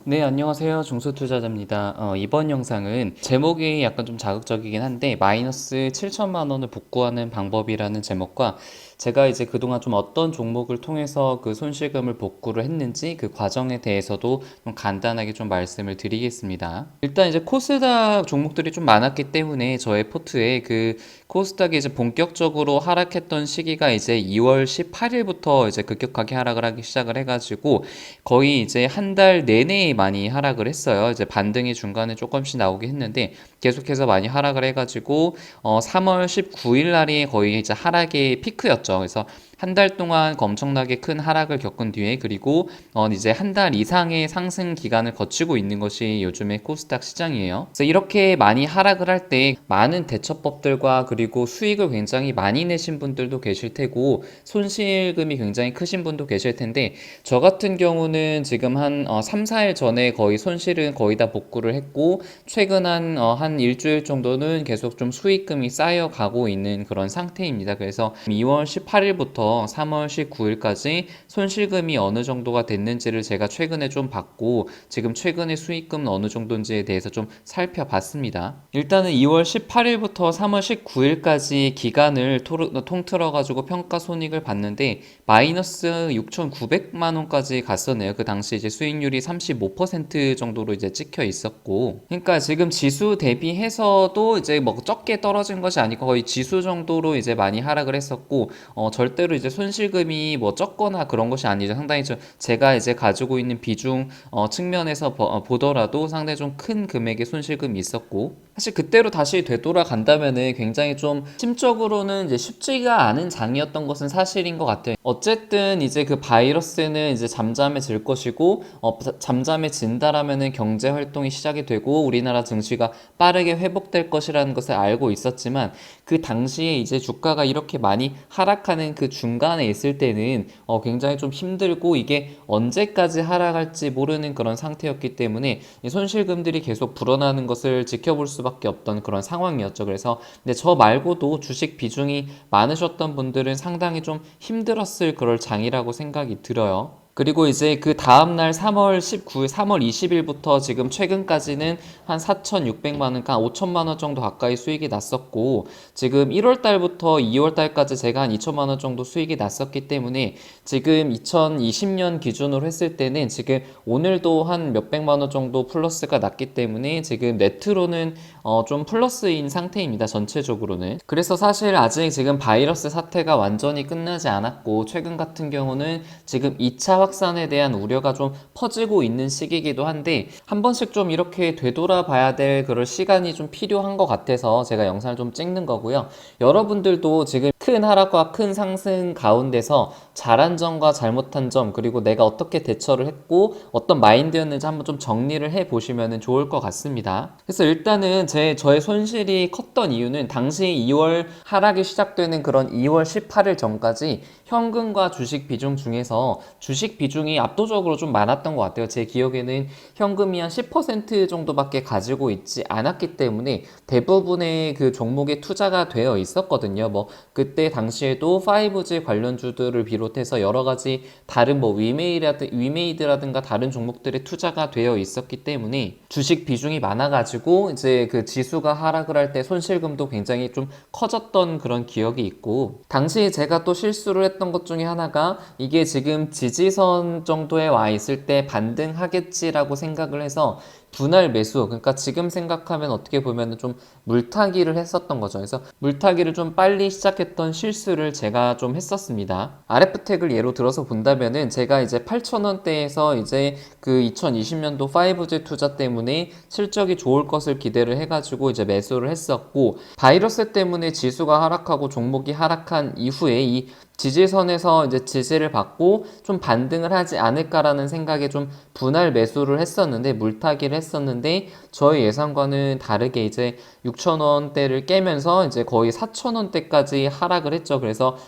네, 안녕하세요. 중소투자자입니다. 이번 영상은 제목이 약간 좀 자극적이긴 한데 마이너스 7천만 원을 복구하는 방법이라는 제목과 제가 이제 그동안 좀 어떤 종목을 통해서 그 손실금을 복구를 했는지 그 과정에 대해서도 좀 간단하게 좀 말씀을 드리겠습니다. 일단 이제 코스닥 종목들이 좀 많았기 때문에 저의 포트에 그 코스닥이 이제 본격적으로 하락했던 시기가 이제 2월 18일부터 이제 급격하게 하락을 하기 시작을 해가지고 거의 이제 한 달 내내 많이 하락을 했어요. 이제 반등이 중간에 조금씩 나오긴 했는데 계속해서 많이 하락을 해가지고 3월 19일 날이 거의 이제 하락의 피크였죠. 그래서 한 달 동안 엄청나게 큰 하락을 겪은 뒤에 그리고 이제 한 달 이상의 상승 기간을 거치고 있는 것이 요즘의 코스닥 시장이에요. 그래서 이렇게 많이 하락을 할 때 많은 대처법들과 그리고 수익을 굉장히 많이 내신 분들도 계실 테고 손실금이 굉장히 크신 분도 계실 텐데 저 같은 경우는 지금 한 3, 4일 전에 거의 손실은 거의 다 복구를 했고 최근 한 일주일 정도는 계속 좀 수익금이 쌓여가고 있는 그런 상태입니다. 그래서 2월 18일부터 3월 19일까지 손실금이 어느 정도가 됐는지를 제가 최근에 좀 봤고 지금 최근의 수익금은 어느 정도인지에 대해서 좀 살펴봤습니다. 일단은 2월 18일부터 3월 19일까지 기간을 통틀어 가지고 평가 손익을 봤는데 마이너스 6,900만 원까지 갔었네요. 그 당시 이제 수익률이 35% 정도로 이제 찍혀 있었고, 그러니까 지금 지수 대비해서도 이제 뭐 적게 떨어진 것이 아니고 거의 지수 정도로 이제 많이 하락을 했었고, 절대로 이제 손실금이 뭐 적거나 그런 것이 아니죠. 상당히 좀 제가 이제 가지고 있는 비중 측면에서 보더라도 상당히 좀 큰 금액의 손실금이 있었고, 사실 그때로 다시 되돌아간다면은 굉장히 좀 심적으로는 이제 쉽지가 않은 장이었던 것은 사실인 것 같아요. 어쨌든 이제 그 바이러스는 이제 잠잠해질 것이고 잠잠해진다라면은 경제 활동이 시작이 되고 우리나라 증시가 빠르게 회복될 것이라는 것을 알고 있었지만 그 당시에 이제 주가가 이렇게 많이 하락하는 그 중간에 있을 때는 굉장히 좀 힘들고 이게 언제까지 하락할지 모르는 그런 상태였기 때문에 이 손실금들이 계속 불어나는 것을 지켜볼 수밖에 없던 그런 상황이었죠. 그래서 근데 저 말고도 주식 비중이 많으셨던 분들은 상당히 좀 힘들었을 그럴 장이라고 생각이 들어요. 그리고 이제 그 다음날 3월 19일, 3월 20일부터 지금 최근까지는 한 4,600만 원, 한 5천만 원 정도 가까이 수익이 났었고, 지금 1월 달부터 2월 달까지 제가 한 2천만 원 정도 수익이 났었기 때문에 지금 2020년 기준으로 했을 때는 지금 오늘도 한 몇백만 원 정도 플러스가 났기 때문에 지금 네트로는 좀 플러스인 상태입니다. 전체적으로는. 그래서 사실 아직 지금 바이러스 사태가 완전히 끝나지 않았고, 최근 같은 경우는 지금 2차 확산에 대한 우려가 좀 퍼지고 있는 시기이기도 한데 한 번씩 좀 이렇게 되돌아 봐야 될 그럴 시간이 좀 필요한 것 같아서 제가 영상을 좀 찍는 거고요. 여러분들도 지금 큰 하락과 큰 상승 가운데서 잘한 점과 잘못한 점 그리고 내가 어떻게 대처를 했고 어떤 마인드였는지 한번 좀 정리를 해 보시면 좋을 것 같습니다. 그래서 일단은 저의 손실이 컸던 이유는 당시 2월 하락이 시작되는 그런 2월 18일 전까지 현금과 주식 비중 중에서 주식 비중이 압도적으로 좀 많았던 것 같아요. 제 기억에는 현금이 한 10% 정도밖에 가지고 있지 않았기 때문에 대부분의 그 종목에 투자가 되어 있었거든요. 뭐 그때 당시에도 5G 관련주들을 비롯해서 여러 가지 다른 뭐 위메이드라든가 다른 종목들에 투자가 되어 있었기 때문에 주식 비중이 많아가지고 이제 그 지수가 하락을 할 때 손실금도 굉장히 좀 커졌던 그런 기억이 있고 당시 제가 또 실수를 했던 것 중에 하나가 이게 지금 지지선 정도에 와 있을 때 반등하겠지라고 생각을 해서 분할 매수 그러니까 지금 생각하면 어떻게 보면 좀 물타기를 했었던 거죠. 그래서 물타기를 좀 빨리 시작했던 실수를 제가 좀 했었습니다. RF텍을 예로 들어서 본다면은 제가 이제 8,000원대에서 이제 그 2020년도 5G 투자 때문에 실적이 좋을 것을 기대를 해가지고 이제 매수를 했었고 바이러스 때문에 지수가 하락하고 종목이 하락한 이후에 이 지지선에서 이제 지지를 받고 좀 반등을 하지 않을까라는 생각에 좀 분할 매수를 했었는데 물타기를 했었는데 저의 예상과는 다르게 이제 6,000원대를 깨면서 이제 거의 4,000원대까지 하락을 했죠. 그래서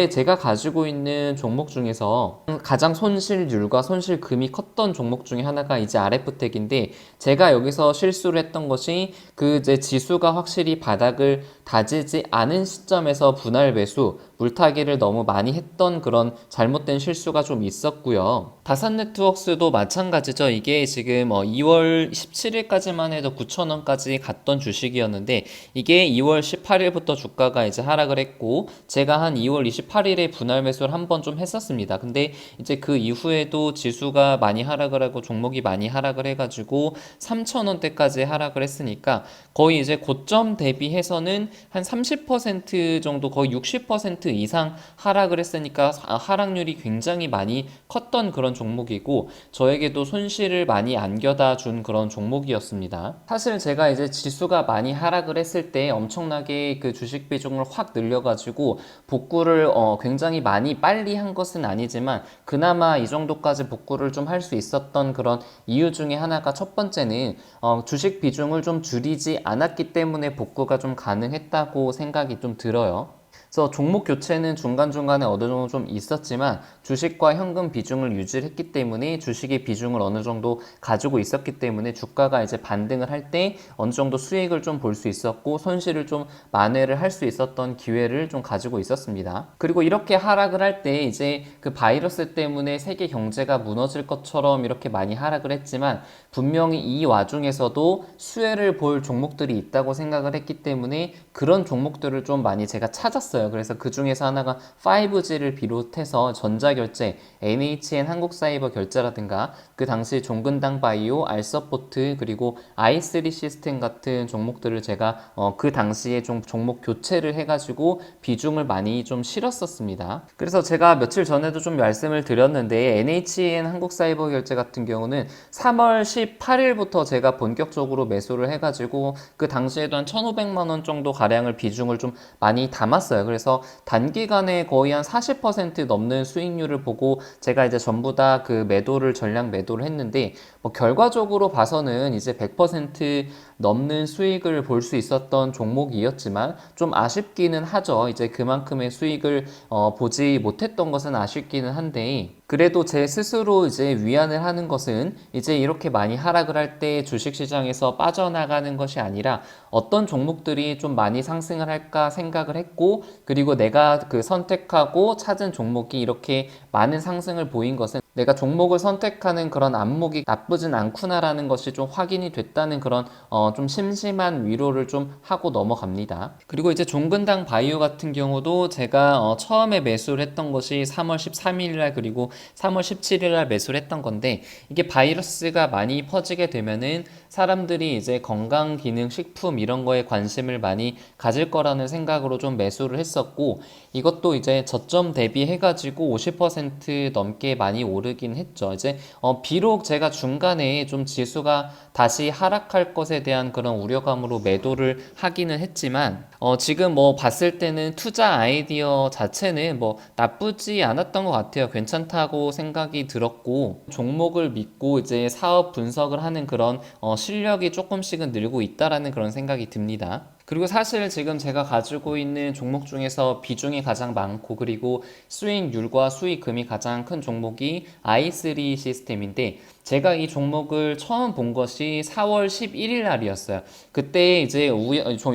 제가 가지고 있는 종목 중에서 가장 손실률과 손실금이 컸던 종목 중에 하나가 이제 RF텍인데 제가 여기서 실수를 했던 것이 그 이제 지수가 확실히 바닥을 다지지 않은 시점에서 분할 매수 물타기를 너무 많이 했던 그런 잘못된 실수가 좀 있었고요. 다산네트워크스도 마찬가지죠. 이게 지금 2월 17일까지만 해도 9,000원까지 갔던 주식이었는데 이게 2월 18일부터 주가가 이제 하락을 했고 제가 한 2월 28일에 분할 매수를 한번 좀 했었습니다. 근데 이제 그 이후에도 지수가 많이 하락을 하고 종목이 많이 하락을 해가지고 3,000원대까지 하락을 했으니까 거의 이제 고점 대비해서는 한 30% 정도 거의 60% 이상 하락을 했으니까 하락률이 굉장히 많이 컸던 그런 종목이고 저에게도 손실을 많이 안겨다 준 그런 종목이었습니다. 사실 제가 이제 지수가 많이 하락을 했을 때 엄청나게 그 주식 비중을 확 늘려가지고 복구를 굉장히 많이 빨리 한 것은 아니지만 그나마 이 정도까지 복구를 좀 할 수 있었던 그런 이유 중에 하나가 첫 번째는 주식 비중을 좀 줄이지 않았기 때문에 복구가 좀 가능했다고 생각이 좀 들어요. 그래서 종목 교체는 중간중간에 어느 정도 좀 있었지만 주식과 현금 비중을 유지했기 때문에 주식의 비중을 어느 정도 가지고 있었기 때문에 주가가 이제 반등을 할 때 어느 정도 수익을 좀 볼 수 있었고 손실을 좀 만회를 할 수 있었던 기회를 좀 가지고 있었습니다. 그리고 이렇게 하락을 할 때 이제 그 바이러스 때문에 세계 경제가 무너질 것처럼 이렇게 많이 하락을 했지만 분명히 이 와중에서도 수혜를 볼 종목들이 있다고 생각을 했기 때문에 그런 종목들을 좀 많이 제가 찾았어요. 그래서 그 중에서 하나가 5G를 비롯해서 전자결제, NHN 한국사이버결제라든가 그 당시 종근당 바이오, 알서포트 그리고 i3 시스템 같은 종목들을 제가 그 당시에 좀 종목 교체를 해가지고 비중을 많이 좀 실었었습니다. 그래서 제가 며칠 전에도 좀 말씀을 드렸는데 NHN 한국사이버결제 같은 경우는 3월 18일부터 제가 본격적으로 매수를 해가지고 그 당시에도 한 1,500만 원 정도 가량을 비중을 좀 많이 담았어요. 그래서 단기간에 거의 한 40% 넘는 수익률을 보고 제가 이제 전부 다 그 매도를 전량 매도를 했는데 뭐 결과적으로 봐서는 이제 100% 넘는 수익을 볼 수 있었던 종목이었지만 좀 아쉽기는 하죠. 이제 그만큼의 수익을 보지 못했던 것은 아쉽기는 한데 그래도 제 스스로 이제 위안을 하는 것은 이제 이렇게 많이 하락을 할 때 주식시장에서 빠져나가는 것이 아니라 어떤 종목들이 좀 많이 상승을 할까 생각을 했고 그리고 내가 그 선택하고 찾은 종목이 이렇게 많은 상승을 보인 것은 내가 종목을 선택하는 그런 안목이 나쁘진 않구나라는 것이 좀 확인이 됐다는 그런 좀 심심한 위로를 좀 하고 넘어갑니다. 그리고 이제 종근당 바이오 같은 경우도 제가 처음에 매수를 했던 것이 3월 13일날 그리고 3월 17일날 매수를 했던 건데 이게 바이러스가 많이 퍼지게 되면은 사람들이 이제 건강기능식품 이런 거에 관심을 많이 가질 거라는 생각으로 좀 매수를 했었고 이것도 이제 저점 대비해가지고 50% 넘게 많이 오르긴 했죠. 이제 비록 제가 중간에 좀 지수가 다시 하락할 것에 대한 그런 우려감으로 매도를 하기는 했지만 지금 뭐 봤을 때는 투자 아이디어 자체는 뭐 나쁘지 않았던 것 같아요. 괜찮다고 생각이 들었고 종목을 믿고 이제 사업 분석을 하는 그런 실력이 조금씩은 늘고 있다라는 그런 생각이 듭니다. 그리고 사실 지금 제가 가지고 있는 종목 중에서 비중이 가장 많고 그리고 수익률과 수익금이 가장 큰 종목이 i3 시스템인데 제가 이 종목을 처음 본 것이 4월 11일 날이었어요. 그때 이제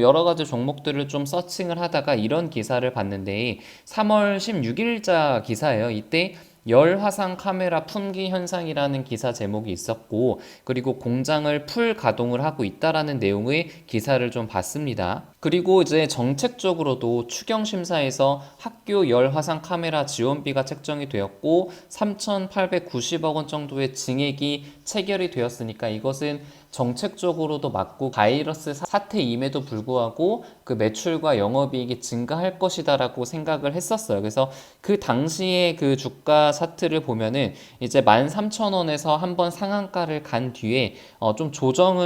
여러 가지 종목들을 좀 서칭을 하다가 이런 기사를 봤는데 3월 16일자 기사예요. 이때 열 화상 카메라 품귀 현상이라는 기사 제목이 있었고 그리고 공장을 풀 가동을 하고 있다라는 내용의 기사를 좀 봤습니다. 그리고 이제 정책적으로도 추경 심사에서 학교 열 화상 카메라 지원비가 책정이 되었고 3,890억 원 정도의 증액이 체결이 되었으니까 이것은 정책적으로도 맞고 바이러스 사태임에도 불구하고 그 매출과 영업이익이 증가할 것이다라고 생각을 했었어요. 그래서 그 당시에 그 주가 차트를 보면은 이제 13,000원에서 한번 상한가를 간 뒤에 좀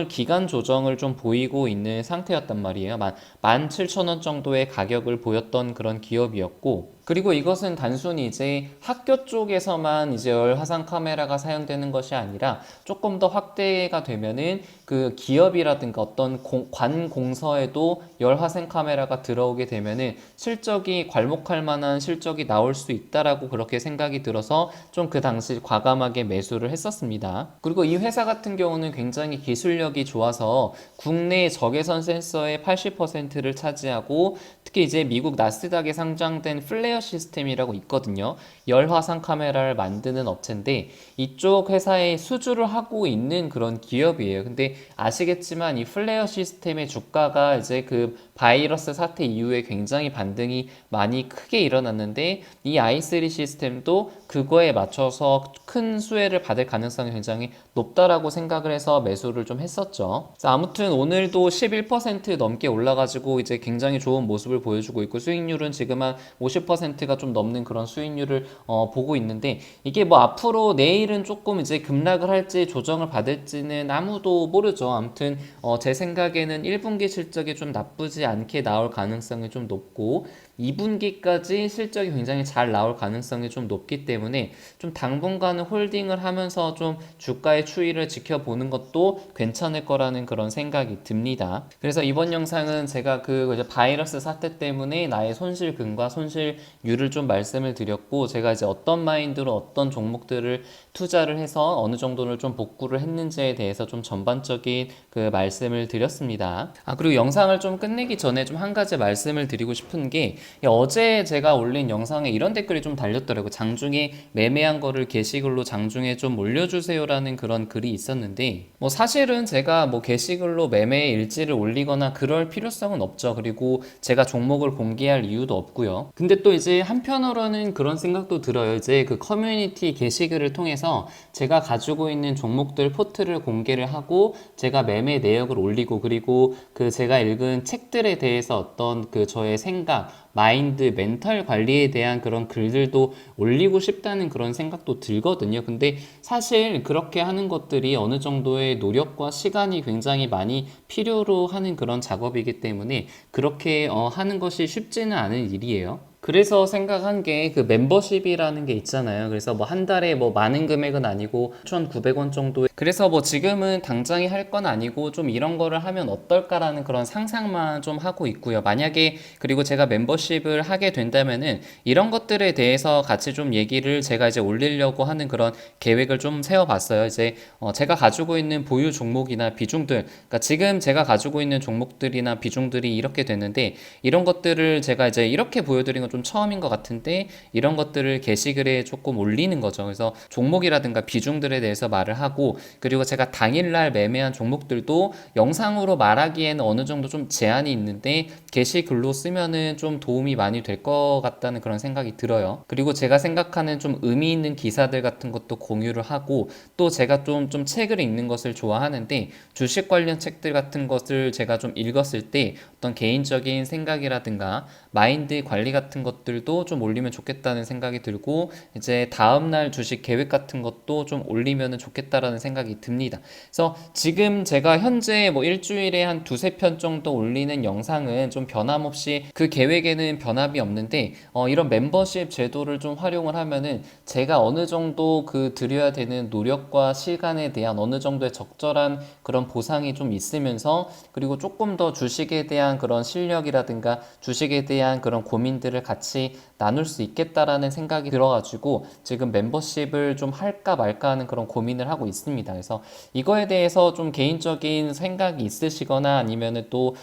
기간 조정을 좀 보이고 있는 상태였단 말이에요. 17,000원 정도의 가격을 보였던 그런 기업이었고 그리고 이것은 단순히 이제 학교 쪽에서만 이제 열화상 카메라가 사용되는 것이 아니라 조금 더 확대가 되면은 그 기업이라든가 어떤 관 공서에도 열화상 카메라가 들어오게 되면은 실적이 괄목할 만한 실적이 나올 수 있다라고 그렇게 생각이 들어서 좀 그 당시 과감하게 매수를 했었습니다. 그리고 이 회사 같은 경우는 굉장히 기술력이 좋아서 국내 적외선 센서의 80%를 차지하고 특히 이제 미국 나스닥에 상장된 플레어 시스템이라고 있거든요. 열화상 카메라를 만드는 업체인데 이쪽 회사에 수주를 하고 있는 그런 기업이에요. 근데 아시겠지만 이 플레어 시스템의 주가가 이제 그 바이러스 사태 이후에 굉장히 반등이 많이 크게 일어났는데 이 i3 시스템도 그거에 맞춰서 큰 수혜를 받을 가능성이 굉장히 높다라고 생각을 해서 매수를 좀 했었죠. 아무튼 오늘도 11% 넘게 올라가지고 이제 굉장히 좋은 모습을 보여주고 있고 수익률은 지금 한 50%가 좀 넘는 그런 수익률을 보고 있는데 이게 뭐 앞으로 내일은 조금 이제 급락을 할지 조정을 받을지는 아무도 모르죠. 아무튼 제 생각에는 1분기 실적이 좀 나쁘지 않게 나올 가능성이 좀 높고 2분기까지 실적이 굉장히 잘 나올 가능성이 좀 높기 때문에 좀 당분간은 홀딩을 하면서 좀 주가의 추이를 지켜보는 것도 괜찮을 거라는 그런 생각이 듭니다. 그래서 이번 영상은 제가 그 이제 바이러스 사태 때문에 나의 손실금과 손실률을 좀 말씀을 드렸고 제가 이제 어떤 마인드로 어떤 종목들을 투자를 해서 어느 정도를 좀 복구를 했는지에 대해서 좀 전반적인 그 말씀을 드렸습니다. 그리고 영상을 좀 끝내기 전에 좀 한 가지 말씀을 드리고 싶은 게 어제 제가 올린 영상에 이런 댓글이 좀 달렸더라고요. 장중에 매매한 거를 게시글로 장중에 좀 올려주세요라는 그런 글이 있었는데 뭐 사실은 제가 뭐 게시글로 매매 일지를 올리거나 그럴 필요성은 없죠. 그리고 제가 종목을 공개할 이유도 없고요. 근데 또 이제 한편으로는 그런 생각도 들어요. 이제 그 커뮤니티 게시글을 통해서 제가 가지고 있는 종목들 포트를 공개를 하고 제가 매매 내역을 올리고 그리고 그 제가 읽은 책들에 대해서 어떤 그 저의 생각 마인드, 멘탈 관리에 대한 그런 글들도 올리고 싶다는 그런 생각도 들거든요. 근데 사실 그렇게 하는 것들이 어느 정도의 노력과 시간이 굉장히 많이 필요로 하는 그런 작업이기 때문에 그렇게 하는 것이 쉽지는 않은 일이에요. 그래서 생각한 게 그 멤버십이라는 게 있잖아요. 그래서 뭐 한 달에 뭐 많은 금액은 아니고 1,900원 정도. 그래서 뭐 지금은 당장에 할 건 아니고 좀 이런 거를 하면 어떨까라는 그런 상상만 좀 하고 있고요. 만약에 그리고 제가 멤버십을 하게 된다면은 이런 것들에 대해서 같이 좀 얘기를 제가 이제 올리려고 하는 그런 계획을 좀 세워봤어요. 이제 제가 가지고 있는 보유 종목이나 비중들, 그러니까 지금 제가 가지고 있는 종목들이나 비중들이 이렇게 됐는데 이런 것들을 제가 이제 이렇게 보여드린 건 좀 처음인 것 같은데 이런 것들을 게시글에 조금 올리는 거죠. 그래서 종목이라든가 비중들에 대해서 말을 하고 그리고 제가 당일날 매매한 종목들도 영상으로 말하기에는 어느 정도 좀 제한이 있는데 게시글로 쓰면은 좀 도움이 많이 될 것 같다는 그런 생각이 들어요. 그리고 제가 생각하는 좀 의미 있는 기사들 같은 것도 공유를 하고 또 제가 좀 책을 읽는 것을 좋아하는데 주식 관련 책들 같은 것을 제가 좀 읽었을 때 어떤 개인적인 생각이라든가 마인드 관리 같은 것들도 좀 올리면 좋겠다는 생각이 들고 이제 다음날 주식 계획 같은 것도 좀 올리면 좋겠다라는 생각이 듭니다. 그래서 지금 제가 현재 뭐 일주일에 한 두세 편 정도 올리는 영상은 좀 변함없이 그 계획에는 변함이 없는데 이런 멤버십 제도를 좀 활용을 하면은 제가 어느 정도 그 들여야 되는 노력과 시간에 대한 어느 정도의 적절한 그런 보상이 좀 있으면서 그리고 조금 더 주식에 대한 그런 실력이라든가 주식에 대한 그런 고민들을 같이 나눌 수 있겠다라는 생각이 들어가지고 지금 멤버십을 좀 할까 말까 하는 그런 고민을 하고 있습니다. 그래서 이거에 대해서 좀 개인적인 생각이 있으시거나 아니면은 또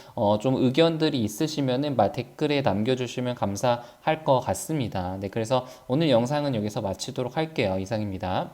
좀 의견들이 있으시면은 댓글에 남겨주시면 감사할 것 같습니다. 네, 그래서 오늘 영상은 여기서 마치도록 할게요. 이상입니다.